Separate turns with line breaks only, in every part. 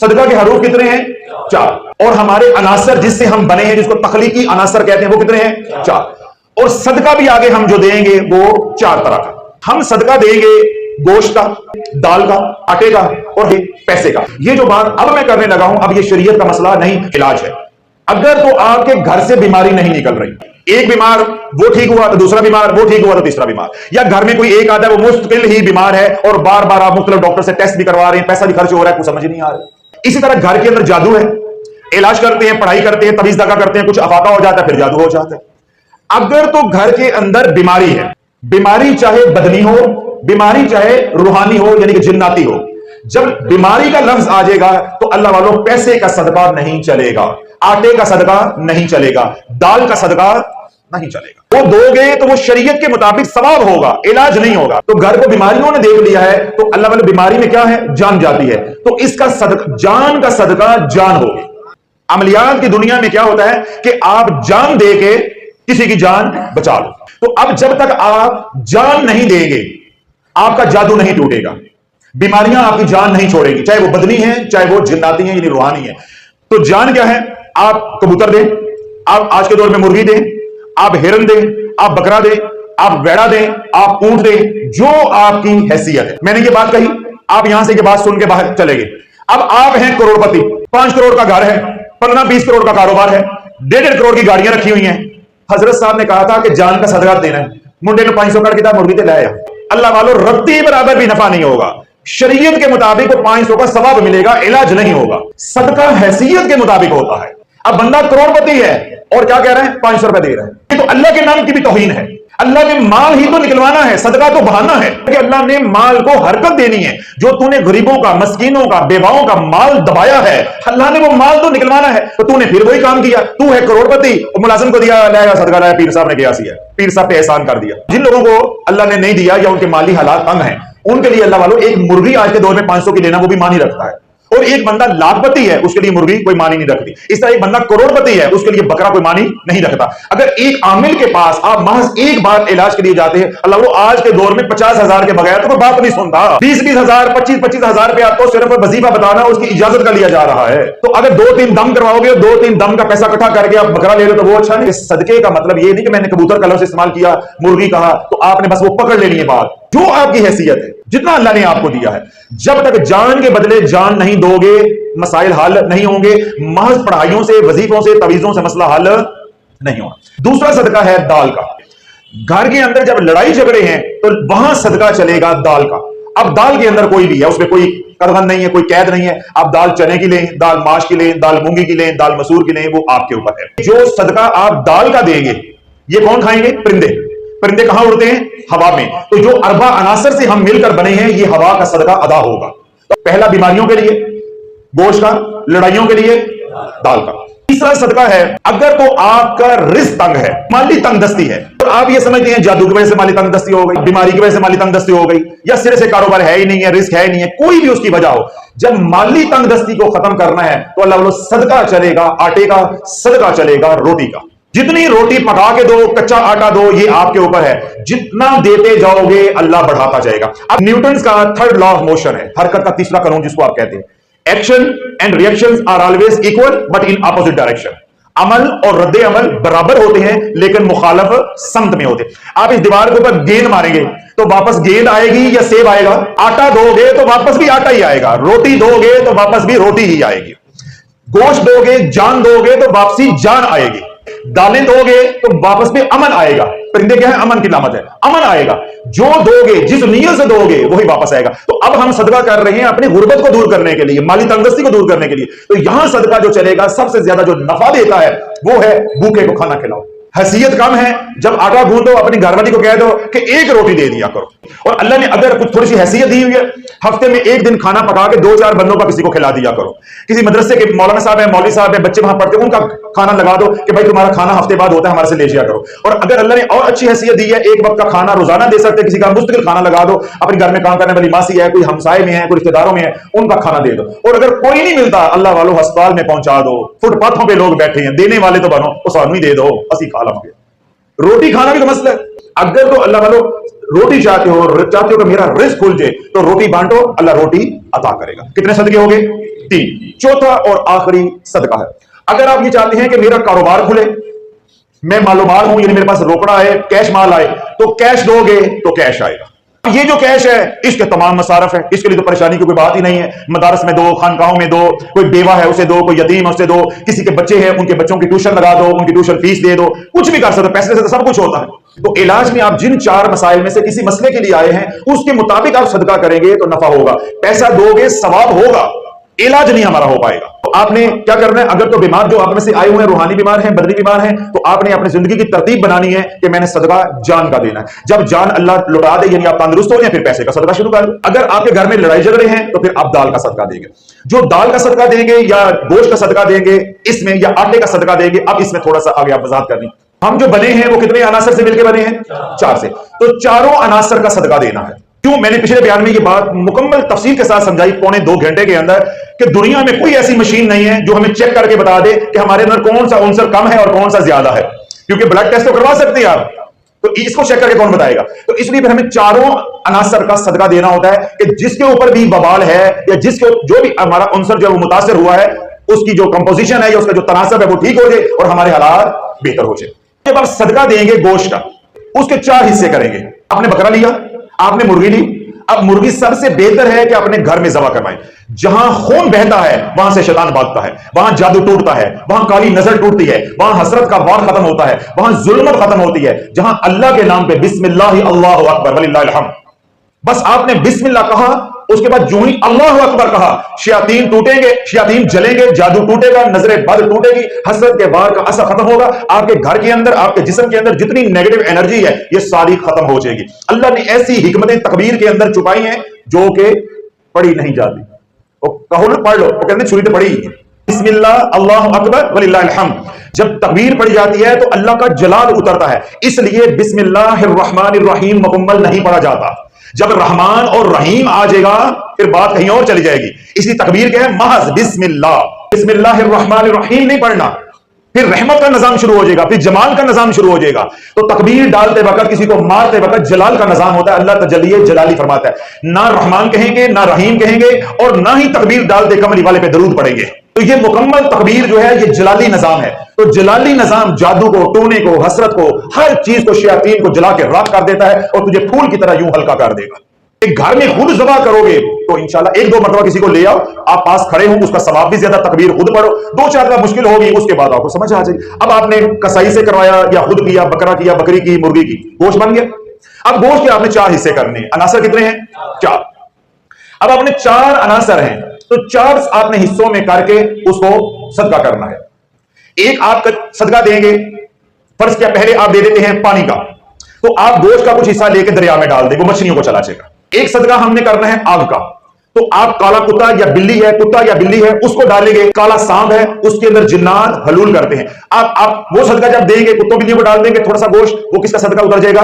सदका के हरूफ कितने हैं? 4। और हमारे अनासर जिससे हम बने हैं, जिसको तखलीकी अनासर कहते हैं, वो कितने हैं? 4। और सदका भी आगे हम जो देंगे वो 4 तरह का। हम सदका देंगे गोश्त का, दाल का, आटे का और पैसे का। ये जो बात अब मैं करने लगा हूं, अब ये शरीयत का मसला नहीं, इलाज है। अगर तो आपके घर से बीमारी नहीं निकल रही, एक बीमार वो ठीक हुआ तो दूसरा बीमार, वो ठीक हुआ तो तीसरा बीमार, या घर में कोई एक आता है वो मुस्तकिल ही बीमार है और बार बार आप मुख्तलिफ डॉक्टर से टेस्ट भी करवा रहे हैं, पैसा भी खर्च हो रहा है, कुछ समझ नहीं आ रहा। इसी तरह घर के अंदर जादू है, इलाज करते हैं, पढ़ाई करते हैं, तवीज दगा करते हैं, कुछ अफाका हो जाता है, फिर जादू हो जाता है। अगर तो घर के अंदर बीमारी है, बीमारी चाहे बदनी हो, बीमारी चाहे रूहानी हो यानी कि जिन्नाती हो, जब बीमारी का लफ्ज आ जाएगा तो अल्लाह वालों पैसे का सदका नहीं चलेगा, आटे का सदका नहीं चलेगा, दाल का सदका नहीं चलेगा। वो दोगे तो वो शरीयत के मुताबिक सवाब होगा, इलाज नहीं होगा। तो घर को बीमारियों ने देख लिया है तो अल्लाह वाले बीमारी में क्या है? जान जाती है, तो इसका सदका, जान का सदका जान होगी। अमलियात की दुनिया में क्या होता है कि आप जान दे के किसी की जान बचा लो। तो अब जब तक आप जान नहीं देंगे आपका जादू नहीं टूटेगा, बीमारियां आपकी जान नहीं छोड़ेगी, चाहे वो बदनी है चाहे वो जिन्नाती है यानी रूहानी है। तो जान क्या है? आप कबूतर दें, आप आज के दौर में मुर्गी दें, आप हिरन दें, आप बकरा दें, आप वेड़ा दें, आप ऊंट दें, जो आपकी हैसियत है। मैंने ये बात कही, आप यहां से ये बात सुन के बाहर चले गए। अब आप हैं करोड़पति, 5 करोड़ का घर है, 15-20 करोड़ का कारोबार है, 1.5 करोड़ की गाड़ियां रखी हुई हैं। हजरत साहब ने कहा था कि जान का सदका देना है, मुंडे ने 500 कर किताब मुर्गी ते लाया। अल्लाह वालों रत्ती बराबर भी नफा नहीं होगा, शरीयत के मुताबिक वो 500 का सवाब मिलेगा, इलाज नहीं होगा। सदका हैसियत के मुताबिक होता है। अब बंदा करोड़पति है और क्या कह रहे हैं? 500 रुपए दे रहे हैं, ये तो अल्लाह के नाम की भी तौहीन है। अल्लाह ने माल ही तो निकलवाना है, सदका तो बहाना है कि अल्लाह ने माल को हरकत देनी है। जो तूने गरीबों का, मस्कीनों का, बेवाओं का माल दबाया है, अल्लाह ने वो माल तो निकलवाना है, तो तूने फिर वही काम किया। तू है करोड़पति और मुलाजिम को दिया, लाया सदका लाया, पीर साहब ने किया, पीर साहब पे एहसान कर दिया। जिन लोगों को अल्लाह ने नहीं दिया या उनके माली हालात तंग हैं, उनके लिए अल्लाह वालों एक मुर्गी आज के दौर में 500 की लेना वो भी मानी रखता है। और एक बंदा लाखपति है उसके लिए मुर्गी कोई मानी नहीं रखती। इस तरह एक बंदा करोड़पति है उसके लिए बकरा कोई मानी नहीं रखता। अगर एक आमिल के पास आप महज एक बार इलाज के लिए जाते हैं, अल्लाह वो आज के दौर में 50,000 के बगैर तो कोई बात नहीं सुनता। 20-20 हजार, 25-25 हजार रुपया तो सिर्फ वजीफा बताना उसकी इजाजत का लिया जा रहा है। तो अगर 2-3 दम करवाओगे, 2-3 दम का पैसा इकट्ठा करके आप बकरा ले लो तो वो अच्छा नहीं। सदके का मतलब ये नहीं कि मैंने कबूतर का लफ्ज इस्तेमाल किया, मुर्गी कहा तो आपने बस वो पकड़ लेनी है बात। जो आपकी हैसियत है, जितना अल्लाह ने आपको दिया है, जब तक जान के बदले जान नहीं दोगे मसाइल हल नहीं होंगे। महज पढ़ाइयों से, वजीफों से, तवीजों से मसला हल नहीं होगा। दूसरा सदका है दाल का। घर के अंदर जब लड़ाई झगड़े हैं तो वहां सदका चलेगा दाल का। अब दाल के अंदर कोई भी है, उसमें कोई करवन नहीं है, कोई कैद नहीं है। आप दाल चने की लें, दाल माश की लें, दाल मूंगी की लें, दाल मसूर की लें, वो आपके ऊपर है। जो सदका आप दाल का देंगे ये कौन खाएंगे? परिंदे। परिंदे कहां उड़ते हैं? हवा में। तो जो अरबा अनासर से हम मिलकर बने हैं, ये हवा का सदका अदा होगा। तो पहला बीमारियों के लिए गोश्त का, लड़ाइयों के लिए दाल का। तीसरा सदका है अगर तो आपका रिस्क तंग है, माली तंगदस्ती है, और आप ये समझते हैं जादू की वजह से माली तंगदस्ती हो गई, बीमारी की वजह से माली तंगदस्ती हो गई, या सिरे से कारोबार है ही नहीं है, रिस्क है ही नहीं है, कोई भी उसकी वजह हो, जब माली तंगदस्ती को खत्म करना है तो अल्लाह वालों सदका चलेगा आटे का, सदका चलेगा रोटी का। जितनी रोटी पका के दो, कच्चा आटा दो, ये आपके ऊपर है। जितना देते जाओगे अल्लाह बढ़ाता जाएगा। अब न्यूटन का 3rd लॉ ऑफ मोशन है, हरकत का तीसरा कानून जिसको आप कहते हैं। Action and reactions are always equal but in opposite direction. अमल और रद्दे अमल बराबर होते हैं लेकिन मुखालफ समत में होते हैं। आप इस दीवार के ऊपर गेंद मारेंगे तो वापस गेंद आएगी या सेब आएगा? आटा दोगे तो वापस भी आटा ही आएगा, रोटी दोगे तो वापस भी रोटी ही आएगी, गोश्त दोगे, जान दोगे तो वापसी जान आएगी, दालें दोगे तो वापस में अमन आएगा। परिंदे क्या है? अमन की लामत है, अमन आएगा। जो दोगे, जिस नियत से दोगे वही वापस आएगा। तो अब हम सदका कर रहे हैं अपनी गुर्बत को दूर करने के लिए, माली तंगदस्ती को दूर करने के लिए। तो यहां सदका जो चलेगा, सबसे ज्यादा जो नफा देता है वो है भूखे को खाना खिलाओ। हैसियत कम है, जब आटा गूंदो अपनी घरवाली को कह दो कि एक रोटी दे दिया करो। और अल्लाह ने अगर कुछ थोड़ी सी हैसियत दी हुई है, हफ्ते में एक दिन खाना पका के 2-4 बंदों का किसी को खिला दिया करो। किसी मदरसे के मौलाना साहब है, मौलवी साहब है, बच्चे वहां पढ़ते हैं, उनका खाना लगा दो कि भाई तुम्हारा खाना हफ्ते बाद होता है, हमारे से ले जाया करो। और अगर अल्लाह ने और अच्छी हैसियत दी है, एक वक्त का खाना रोजाना दे सकते, किसी का मुस्तकिल खाना लगा दो। अपने घर में काम करने वाली मासी है, कोई हमसाए में है, कोई रिश्तेदारों में है, उनका खाना दे दो। और अगर कोई नहीं मिलता, अल्लाह वालों अस्पताल में पहुंचा दो, फुटपाथों पे लोग बैठे हैं, देने वाले तो बनो, उस आदमी दे दो, असी खा लगे। रोटी खाना भी तो मसला है। अगर तो अल्लाह वालों रोटी चाहते हो कि मेरा रिस्क खुल जाए, तो रोटी बांटो, अल्लाह रोटी अता करेगा। कितने सदके हो गए? 3। चौथा और आखिरी सदका है, अगर आप ये चाहते हैं कि मेरा कारोबार खुले, मैं मालूमार हूं, यानी मेरे पास रोकड़ा है, कैश माल आए, तो कैश दोगे तो कैश आएगा। ये जो कैश है इसके तमाम मसारफ है, इसके लिए तो परेशानी की कोई बात ही नहीं है। मदारस में दो, खानकाहों में दो, कोई बेवा है उसे दो, कोई यतीम है उसे दो, किसी के बच्चे हैं उनके बच्चों की ट्यूशन लगा दो, उनकी ट्यूशन फीस दे दो, कुछ भी कर सकते हो, पैसे से तो सब कुछ होता है। तो इलाज में आप जिन 4 मसाइल में से किसी मसले के लिए आए हैं उसके मुताबिक आप सदका करेंगे तो नफा होगा, पैसा दोगे सवाब होगा, इलाज नहीं हमारा हो पाएगा। तो आपने क्या करना है, अगर तो बीमार जो आप में से आए हुए हैं, रूहानी बीमार हैं, बदनी बीमार हैं, तो आपने अपनी जिंदगी की तरतीब बनानी है कि मैंने सदका जान का देना है। जब जान अल्लाह लौटा दे, यानी आप तंदुरुस्त हो जाए, फिर पैसे का सदका शुरू कर दो। अगर आपके घर में लड़ाई झगड़े हैं तो फिर आप दाल का सदका देंगे। जो दाल का सदका देंगे या गोश्त का सदका देंगे इसमें, या आटे का सदका देंगे, अब इसमें थोड़ा सा आगे आप वजाहत करनी। हम जो बने हैं वो कितने अनासर से मिलकर बने हैं? 4 से। तो चारों अनासर का सदका देना है। क्यों? मैंने पिछले बयान में ये बात मुकम्मल तफसील के साथ समझाई, पौने 2 घंटे के अंदर, कि दुनिया में कोई ऐसी मशीन नहीं है जो हमें चेक करके बता दे कि हमारे अंदर कौन सा अंसर कम है और कौन सा ज्यादा है। क्योंकि ब्लड टेस्ट तो करवा सकते हैं आप, तो इसको चेक करके कौन बताएगा? तो इसलिए फिर हमें चारों अनासर का सदका देना होता है कि जिसके ऊपर भी बवाल है या जिसके जो भी हमारा अंसर जो मुतासर हुआ है उसकी जो कंपोजिशन है या उसका जो तनासब है वो ठीक हो जाए और हमारे हालात बेहतर हो जाए। जब आप सदका देंगे गोश्त का, उसके 4 हिस्से करेंगे। आपने बकरा लिया, आपने मुर्गी ली, अब मुर्गी सबसे बेहतर है कि अपने घर में ज़बह करवाएं। जहां खून बहता है वहां से शैतान भागता है, वहां जादू टूटता है, वहां काली नजर टूटती है, वहां हसरत का वार खत्म होता है, वहां जुल्मत खत्म होती है। जहां अल्लाह के नाम पे बिस्मिल्लाह अल्लाहु अकबर वलिल्लाहिल हम्द, बस आपने बिस्मिल्लाह कहा, उसके बाद जो ही अल्लाहु अकबर कहा, शयातीन टूटेंगे, शयातीन जलेंगे, जादू टूटेगा, नजरे बद टूटेगी, हसरत के वार का असर खत्म होगा। आपके घर के अंदर, आपके जिस्म के अंदर जितनी नेगेटिव एनर्जी है ये सारी खत्म हो जाएगी। अल्लाह ने ऐसी हिकमतें तकबीर के अंदर छुपाई हैं जो कि पढ़ी नहीं जाती। कहो पढ़ लो, वो कहते छुरी तो पढ़ी, बिस्मिल्लाह अल्लाहु अकबर वलिल्लाहिल हम्द। जब तकबीर पढ़ी जाती है तो अल्लाह का जलाल उतरता है, इसलिए बिस्मिल्लाहिर्रहमानिर्रहीम मुकम्मल नहीं पढ़ा जाता। जब रहमान और रहीम आ जाएगा फिर बात कहीं और चली जाएगी। इसलिए तकबीर क्या है? महज बिस्मिल्लाह, बिस्मिल्लाहिर्रहमानिर्रहीम नहीं पढ़ना, फिर रहमत का निजाम शुरू हो जाएगा, फिर जमाल का निजाम शुरू हो जाएगा। तो तकबीर डालते वक्त, किसी को मारते वक्त जलाल का निजाम होता है। अल्लाह तजल्ली जलाली फरमाता है, ना रहमान कहेंगे ना रहीम कहेंगे और ना ही तकबीर डालते कमली वाले पे दरूद पढ़ेंगे। तो ये मुकम्मल तकबीर जो है ये जलाली निजाम है। तो जलाली निजाम जादू को, टोने को, हसरत को, हर चीज को, शयातीन को जला के राख कर देता है और तुझे फूल की तरह यूं हल्का कर देगा। एक घर में खुद ज़बा करोगे तो इंशाल्लाह 1-2 मरतबा किसी को ले आओ, आप पास खड़े हो, उसका सवाब भी ज्यादा, तकबीर खुद पढ़ो, 2-4 दफा मुश्किल होगी, उसके बाद आपको समझ आ जाएगी। अब आपने कसाई से करवाया या खुद किया, बकरा किया, बकरी की, मुर्गी की, गोश्त बन गया। अब गोश्त के आपने 4 हिस्से करने, अनासर कितने हैं? 4। अब आपने 4 अनासर हैं तो 4 आपने हिस्सों में करके उसको सदका करना है। एक आप सदका देंगे, फर्ज क्या, पहले आप दे देते हैं पानी का, तो आप गोश्त का कुछ हिस्सा लेके दरिया में डाल देंगे, वो मछलियों को चला जाएगा। एक सदका हमने करना है आग का, तो आप काला कुत्ता या बिल्ली है, कुत्ता या बिल्ली है, उसको डालेंगे। काला सांप है, उसके अंदर जिन्नात हलूल करते हैं। आप वो सदका जब देंगे, कुत्तों बिल्लियों को डाल देंगे थोड़ा सा गोश्त, वो किसका सदका उतर जाएगा?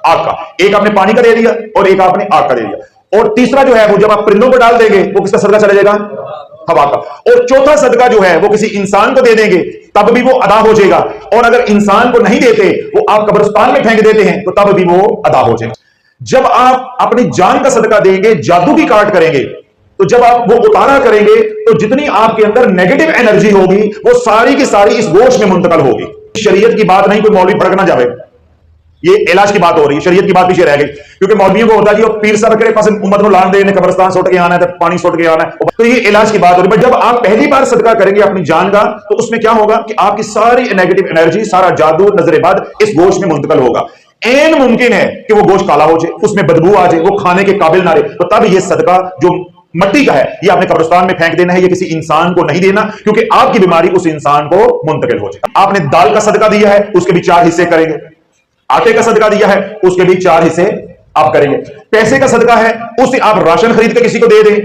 आग का। एक आपने पानी का दे दिया और एक आपने आग का दे दिया। और तीसरा जो है वो जब आप परिंदों को डाल देंगे, वो किसका सदका चला जाएगा? हवा का। और चौथा सदका जो है वो किसी इंसान को दे देंगे, तब भी वो अदा हो जाएगा। और अगर इंसान को नहीं देते, वो आप कब्रिस्तान में फेंक देते हैं, तो तब भी वो अदा हो जाएगा। जब आप अपनी जान का सदका देंगे, जादू की काट करेंगे, तो जब आप वो उतारा करेंगे तो जितनी आपके अंदर नेगेटिव एनर्जी होगी वो सारी की सारी इस गोश्त में मुंतकल होगी। शरीयत की बात नहीं, कोई मौलवी फर्क ना जावे, ये इलाज की बात हो रही है, शरीयत की बात पीछे रह गई। क्योंकि मौलवियों को होता है कि वो पीर साहब के पास उम्मत को लान देने, कब्रिस्तान सुट के आना है, पानी सुट के आना है, तो ये इलाज की बात हो रही है। जब आप पहली बार सदका करेंगे अपनी जान का, तो उसमें क्या होगा कि आपकी सारी नेगेटिव एनर्जी, सारा जादू, नजरेबाद इस गोश्त में मुंतकल होगा। ऐन मुमकिन है कि वो गोश्त काला हो जाए, उसमें बदबू आ जाए, वो खाने के काबिल ना रहे, तो तब ये सदका जो मट्टी का है ये आपने कब्रिस्तान में फेंक देना है, ये किसी इंसान को नहीं देना, क्योंकि आपकी बीमारी उस इंसान को मुंतकिल हो जाए। आपने दाल का सदका दिया है, उसके भी 4 हिस्से करेंगे। आटे का सदका दिया है, उसके भी 4 हिस्से आप करेंगे। पैसे का सदका है, उसे आप राशन खरीद के किसी को दे दें,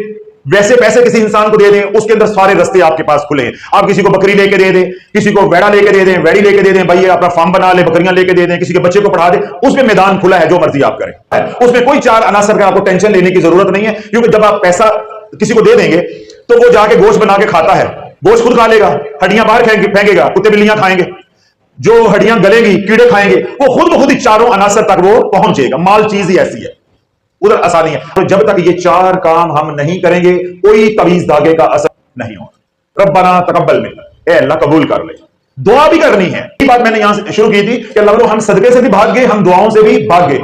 वैसे पैसे किसी इंसान को दे दें, उसके अंदर सारे रास्ते आपके पास खुले हैं। आप किसी को बकरी लेके दे दें, किसी को वेड़ा लेके दे दें, वेड़ी लेके दे दें, भाई अपना फार्म बना ले, बकरियां लेके दे दें, किसी के बच्चे को पढ़ा दें, उसमें मैदान खुला है, जो मर्जी आप करें। उसमें कोई 4 अनासर का आपको टेंशन लेने की जरूरत नहीं है, क्योंकि जब आप पैसा किसी को दे देंगे तो वो जाके गोश्त बना के खाता है, गोश्त खुद खा लेगा, हड्डियां बाहर फेंकेगा, कुत्ते बिल्लियां खाएंगे। जो हड्डियां गलेंगी, कीड़े खाएंगे, वो खुद ब खुद ही चारों अनासर तक वो पहुंचेगा। माल चीज ही ऐसी है, उधर आसानी है। तो जब तक ये चार काम हम नहीं करेंगे, कोई तवीज धागे का असर नहीं होगा। रब्बना तकब्बल मिन्ना, ए अल्लाह कबूल कर ले। दुआ भी करनी है। ये बात मैंने यहां से शुरू की थी कि अल्लाह हम सदके से भी भाग गए, हम दुआओं से भी भाग गए।